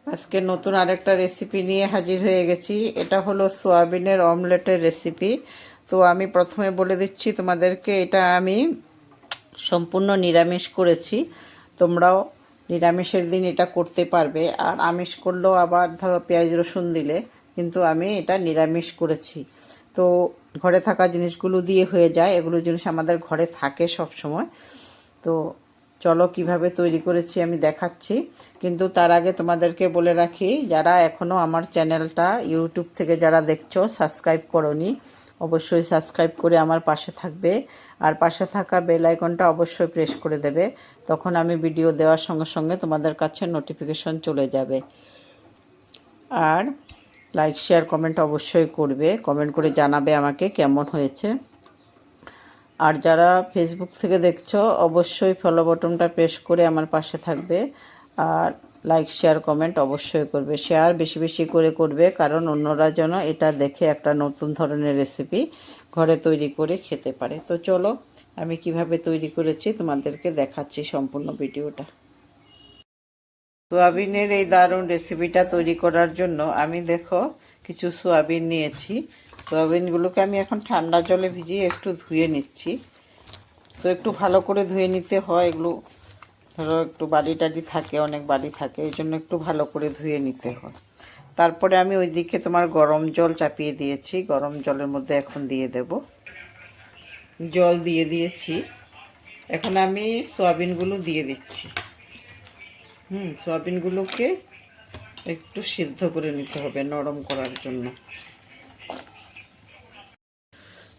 আজকে নতুন আরেকটা রেসিপি নিয়ে হাজির হয়ে গেছি। এটা হলো সোয়াবিনের অমলেটের রেসিপি। তো আমি প্রথমে বলে দিচ্ছি তোমাদেরকে, এটা আমি সম্পূর্ণ নিরামিষ করেছি। তোমরাও নিরামিষের দিন এটা করতে পারবে, আর আমিষ করলেও আবার ধরো পেঁয়াজ রসুন দিলে, কিন্তু আমি এটা নিরামিষ করেছি। তো ঘরে থাকা জিনিসগুলো দিয়ে হয়ে যায়, এগুলো জিনিস আমাদের ঘরে থাকে সব সময়। তো চলো কিভাবে তৈরি করেছি আমি দেখাচ্ছি। কিন্তু তার আগে তোমাদেরকে বলে রাখি, যারা এখনও আমার চ্যানেলটা ইউটিউব থেকে যারা দেখছো সাবস্ক্রাইব করোনি, অবশ্যই সাবস্ক্রাইব করে আমার পাশে থাকবে। আর পাশে থাকা বেল আইকনটা অবশ্যই প্রেস করে দেবে, তখন আমি ভিডিও দেওয়ার সঙ্গে সঙ্গে তোমাদের কাছে নোটিফিকেশন চলে যাবে। আর লাইক শেয়ার কমেন্ট অবশ্যই করবে, কমেন্ট করে জানাবে আমাকে কেমন হয়েছে। আর যারা ফেসবুক থেকে দেখছো অবশ্যই ফলো বাটনটা প্রেস করে আমার পাশে থাকবে। আর লাইক শেয়ার কমেন্ট অবশ্যই করবে, শেয়ার বেশি বেশি করে করবে, কারণ অন্যরা যেন এটা দেখে একটা নতুন ধরনের রেসিপি ঘরে তৈরি করে খেতে পারে। তো চলো আমি কিভাবে তৈরি করেছি তোমাদেরকে দেখাচ্ছি সম্পূর্ণ ভিডিওটা। সোয়াবিনের এই দারুণ রেসিপিটা তৈরি করার জন্য আমি দেখো কিছু সোয়াবিন নিয়েছি। সোয়াবিনগুলোকে আমি এখন ঠান্ডা জলে ভিজিয়ে একটু ধুয়ে নিচ্ছি। তো একটু ভালো করে ধুয়ে নিতে হয়, এগুলো ধরো একটু বালি টালি থাকে, অনেক বালি থাকে, এই জন্য একটু ভালো করে ধুয়ে নিতে হয়। তারপরে আমি ওইদিকে তোমার গরম জল চাপিয়ে দিয়েছি, গরম জলের মধ্যে এখন দিয়ে দেব। জল দিয়ে দিয়েছি, এখন আমি সয়াবিনগুলো দিয়ে দিচ্ছি। সয়াবিনগুলোকে একটু সিদ্ধ করে নিতে হবে নরম করার জন্য।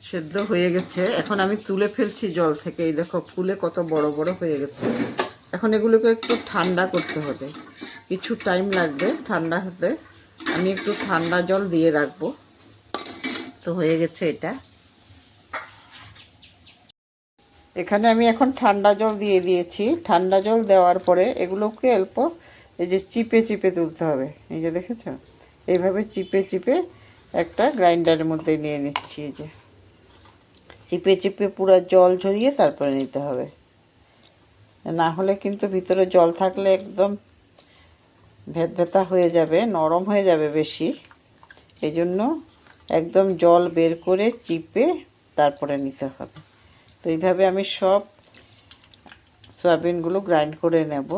সেদ্ধ হয়ে গেছে, এখন আমি তুলে ফেলছি জল থেকে। এই দেখো ফুলে কত বড় বড় হয়ে গেছে। এখন এগুলোকে একটু ঠান্ডা করতে হবে, কিছু টাইম লাগবে ঠান্ডা হতে। আমি একটু ঠান্ডা জল দিয়ে রাখবো। তো হয়ে গেছে এটা। এখানে আমি এখন ঠান্ডা জল দিয়ে দিয়েছি। ঠান্ডা জল দেওয়ার পরে এগুলোকে অল্প এই যে চিপে চিপে তুলতে হবে। এই যে দেখেছো, এইভাবে চিপে চিপে একটা গ্রাইন্ডারের মধ্যে নিয়ে নিচ্ছি। এই যে চিপে চিপে পুরো জল ঝরিয়ে তারপরে নিতে হবে, না হলে কিন্তু ভিতরে জল থাকলে একদম ভেতভেতা হয়ে যাবে, নরম হয়ে যাবে বেশি। এই জন্য একদম জল বের করে চিপে তারপরে নিতে হবে। তো এইভাবে আমি সব সয়াবিনগুলো গ্রাইন্ড করে নেব।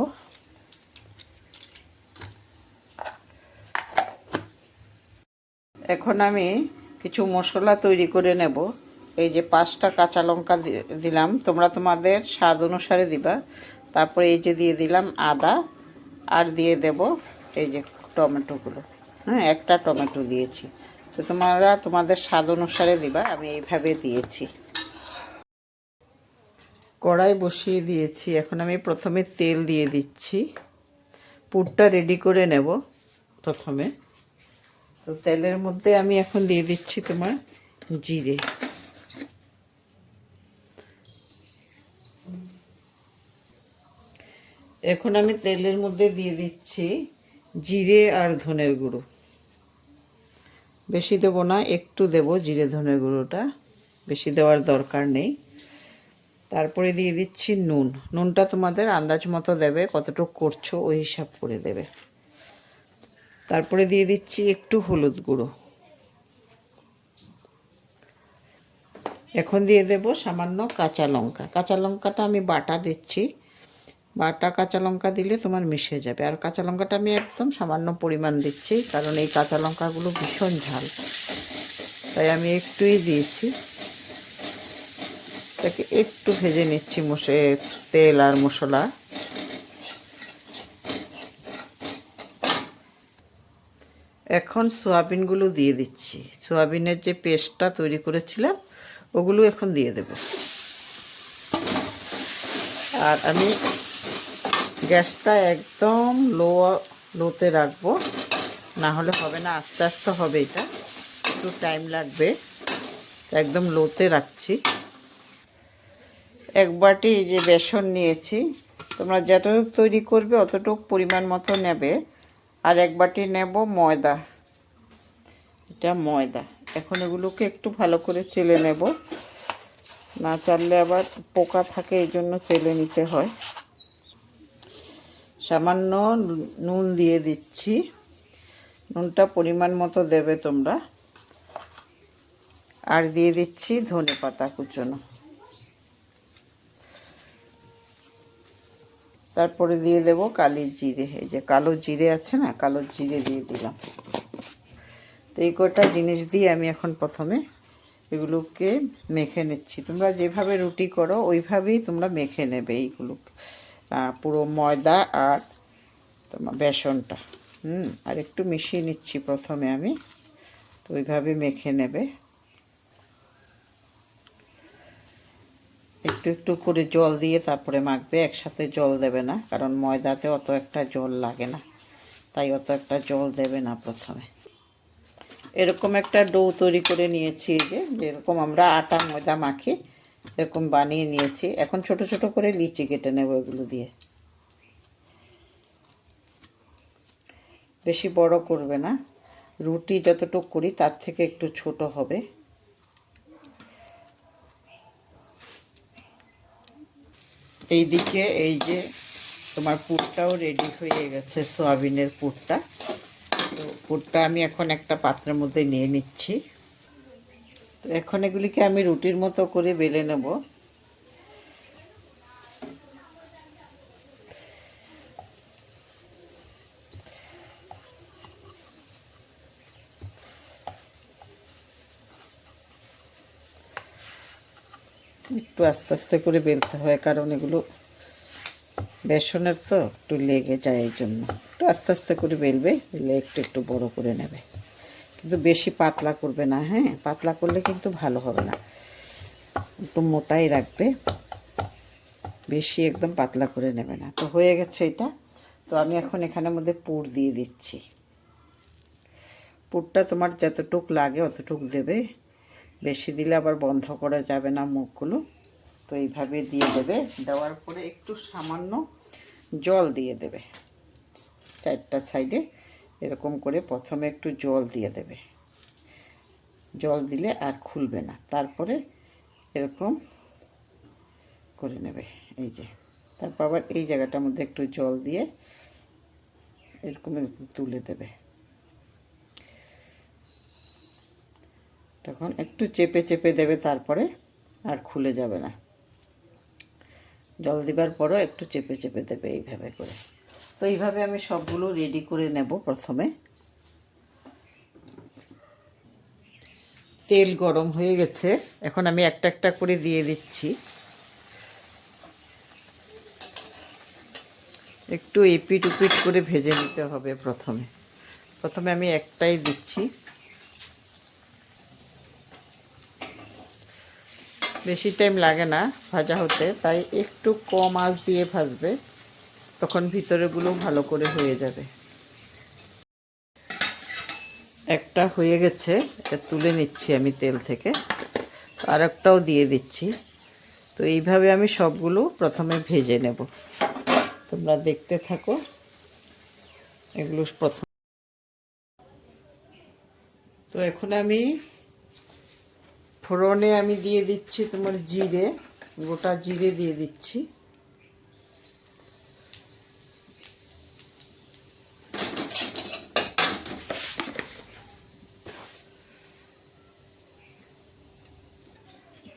এখন আমি কিছু মশলা তৈরি করে নেব। এই যে 5টা কাঁচা লঙ্কা দিলাম, তোমরা তোমাদের স্বাদ অনুসারে দিবা। তারপরে এই যে দিয়ে দিলাম আদা, আর দিয়ে দেব এই যে টমেটোগুলো। একটা টমেটো দিয়েছি। তো তোমরা তোমাদের স্বাদ অনুসারে দিবা, আমি এইভাবে দিয়েছি। কড়াই বসিয়ে দিয়েছি, এখন আমি প্রথমে তেল দিয়ে দিচ্ছি। পুরটা রেডি করে নেব প্রথমে। তো তেলের মধ্যে আমি এখন দিয়ে দিচ্ছি তোমার জিরে। এখন আমি তেলের মধ্যে দিয়ে দিচ্ছি জিরে আর ধনের গুঁড়ো। বেশি দেবো না, একটু দেব জিরে ধনের গুঁড়োটা, বেশি দেওয়ার দরকার নেই। তারপরে দিয়ে দিচ্ছি নুন। নুনটা তোমাদের আন্দাজ মতো দেবে, কতটুকু করছো ওই হিসাব করে দেবে। তারপরে দিয়ে দিচ্ছি একটু হলুদ গুঁড়ো। এখন দিয়ে দেব সামান্য কাঁচা লঙ্কা। কাঁচা লঙ্কাটা আমি বাটা দিচ্ছি, বাটা কাঁচা লঙ্কা দিলে তোমার মিশে যাবে। আর কাঁচা লঙ্কাটা আমি একদম সামান্য পরিমাণ দিচ্ছি, কারণ এই কাঁচা লঙ্কাগুলো ভীষণ ঝাল, তাই আমি একটুই দিয়েছি। তাকে একটু ভেজে নিচ্ছি তেল আর মশলা। এখন সোয়াবিনগুলো দিয়ে দিচ্ছি। সোয়াবিনের যে পেস্টটা তৈরি করেছিলাম ওগুলো এখন দিয়ে দেব। আর আমি গ্যাসটা একদম লোতে রাখবো, না হলে হবে না, আস্তে আস্তে হবে, এটা একটু টাইম লাগবে। একদম লোতে রাখছি। এক বাটি যে বেসন নিয়েছি, তোমরা যতটুকু তৈরি করবে অতটুকু পরিমাণ মতো নেবে। আর এক বাটি নেব ময়দা, এটা ময়দা। এখন এগুলোকে একটু ভালো করে চেলে নেব, না চাললে আবার পোকা থাকে, এই জন্য চেলে নিতে হয়। সামান্য নুন দিয়ে দিচ্ছি, নুনটা পরিমাণ মতো দেবে তোমরা। আর দিয়ে দিচ্ছি ধনেপাতা কুচনো, তারপরে দিয়ে দেব কালি জিরে। এই যে কালো জিরে আছে না, কালো জিরে দিয়ে দিলাম। তো এই কটা জিনিস দিয়ে আমি এখন প্রথমে এগুলোকে মেখে নিচ্ছি। তোমরা যেভাবে রুটি করো ওইভাবেই তোমরা মেখে নেবে এইগুলো, পুরো ময়দা আর তোমার বেসনটা। আর একটু মিশিয়ে নিচ্ছি প্রথমে আমি, তো ওইভাবে মেখে নেবে। একটু একটু করে জল দিয়ে তারপরে মাখবে, একসাথে জল দেবে না, কারণ ময়দাতে অত একটা জল লাগে না, তাই অত একটা জল দেবে না প্রথমে। এরকম একটা ডো তৈরি করে নিয়েছি, যেরকম আমরা আটা ময়দা মাখি এরকম বানিয়ে নিয়েছি। এখন ছোট ছোট করে লিচি কেটে নেব এগুলো দিয়ে। বেশি বড় করবে না, রুটি যতটুকু করি তার থেকে একটু ছোট হবে। এইদিকে এই যে তোমার পুরটাও রেডি হয়ে গেছে, সয়াবিনের পুরটা। তো পুরটা আমি এখন একটা পাত্রের মধ্যে নিয়ে নিচ্ছি। তো এখন এগুলিকে আমি রুটির মতো করে বেলে নেব। একটু আস্তে আস্তে করে বেলতে হয়, কারণ এগুলো বেসনের তো একটু লেগে যায়, এই জন্য একটু আস্তে আস্তে করে বেলবে, বেলে একটু একটু বড় করে নেবে। কিন্তু বেশি পাতলা করবে না, হ্যাঁ, পাতলা করলে কিন্তু ভালো হবে না, একটু মোটাই রাখবে, বেশি একদম পাতলা করে নেবে না। তো হয়ে গেছে এটা। তো আমি এখন এখানের মধ্যে পুর দিয়ে দিচ্ছি। পুরটা তোমার যতটুক লাগে অতটুক দেবে, বেশি দিলে আবার বন্ধ করা যাবে না মুখগুলো। তো এইভাবে দিয়ে দেবে, দেওয়ার পরে একটু সামান্য জল দিয়ে দেবে। চারটা সাইডে এরকম করে প্রথমে একটু জল দিয়ে দেবে, জল দিলে আর খুলবে না। তারপরে এরকম করে নেবে, এই যে। তারপর আবার এই জায়গাটার মধ্যে একটু জল দিয়ে এরকম এরকম তুলে দেবে। তখন একটু চেপে চেপে দেবে, তারপরে আর খুলে যাবে না। জল দিবার পরও একটু চেপে চেপে দেবে এইভাবে করে। তো এইভাবে আমি সবগুলো রেডি করে নেব। প্রথমে তেল গরম হয়ে গেছে, এখন আমি একটা একটা করে দিয়ে দিচ্ছি। একটু এপিট উপিট করে ভেজে নিতে হবে। প্রথমে আমি একটাই দিচ্ছি, বেশি টাইম লাগে না ভাজা হতে, তাই একটু কম আঁচ দিয়ে ভাজবে, তখন ভিতরেগুলো ভালো করে হয়ে যাবে। একটা হয়ে গেছে, এটা তুলে নিচ্ছি আমি তেল থেকে, আর একটাও দিয়ে দিচ্ছি। তো এইভাবে আমি সবগুলো প্রথমে ভেজে নেব, তোমরা দেখতে থাকো এগুলো প্রথম। তো এখন আমি ফোড়নে আমি দিয়ে দিচ্ছি তোমার জিরে, গোটা জিরে দিয়ে দিচ্ছি।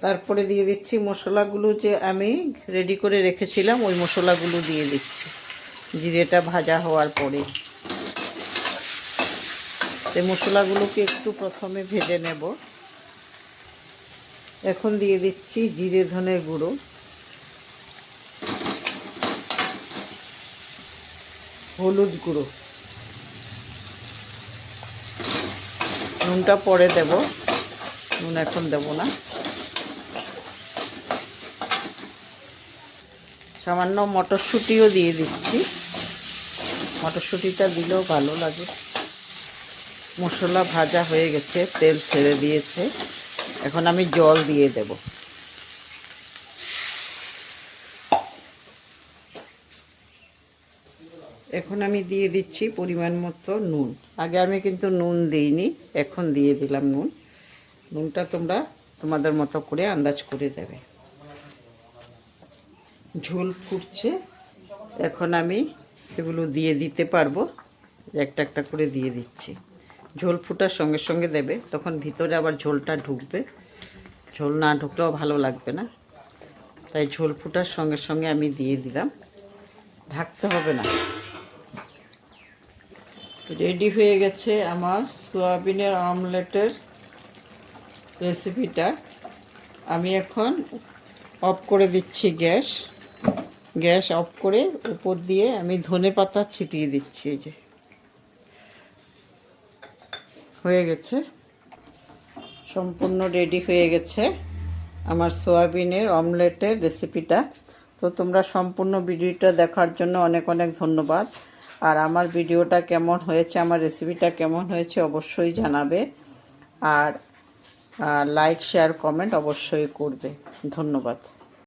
তারপরে দিয়ে দিচ্ছি মশলাগুলো, যে আমি রেডি করে রেখেছিলাম ওই মশলাগুলো দিয়ে দিচ্ছি জিরেটা ভাজা হওয়ার পরে। এই মশলাগুলোকে একটু প্রথমে ভেজে নেব। এখন দিয়ে দিচ্ছি জিরে ধনের গুঁড়ো, হলুদ গুঁড়ো, নুনটা পরে দেব, নুন এখন দেব না। সামান্য মটরশুঁটিও দিয়ে দিচ্ছি, মটরশুঁটিটা দিলেও ভালো লাগে। মশলা ভাজা হয়ে গেছে, তেল ছেড়ে দিয়েছে, এখন আমি জল দিয়ে দেব। এখন আমি দিয়ে দিচ্ছি পরিমাণ মতো নুন। আগে আমি কিন্তু নুন দিইনি, এখন দিয়ে দিলাম নুন। নুনটা তোমরা তোমাদের মতো করে আন্দাজ করে দেবে। ঝোল ফুটছে, এখন আমি এগুলো দিয়ে দিতে পারবো, একটা একটা করে দিয়ে দিচ্ছি। ঝোল ফুটার সঙ্গে সঙ্গে দেবে, তখন ভিতরে আবার ঝোলটা ঢুকবে, ঝোল না ঢুকলেও ভালো লাগবে না, তাই ঝোল ফুটার সঙ্গে সঙ্গে আমি দিয়ে দিলাম, ঢাকতে হবে না। রেডি হয়ে গেছে আমার সয়াবিনের অমলেটের রেসিপিটা। আমি এখন অফ করে দিচ্ছি গ্যাস অফ করে উপর দিয়ে আমি ধনেপাতা ছিটিয়ে দিচ্ছি। এই যে হয়ে গেছে, সম্পূর্ণ রেডি হয়ে গেছে আমার সয়াবিনের অমলেটের রেসিপিটা। তো তোমরা সম্পূর্ণ ভিডিওটা দেখার জন্য অনেক অনেক ধন্যবাদ। আর আমার ভিডিওটা কেমন হয়েছে, আমার রেসিপিটা কেমন হয়েছে অবশ্যই জানাবে। আর লাইক শেয়ার কমেন্ট অবশ্যই করবে। ধন্যবাদ।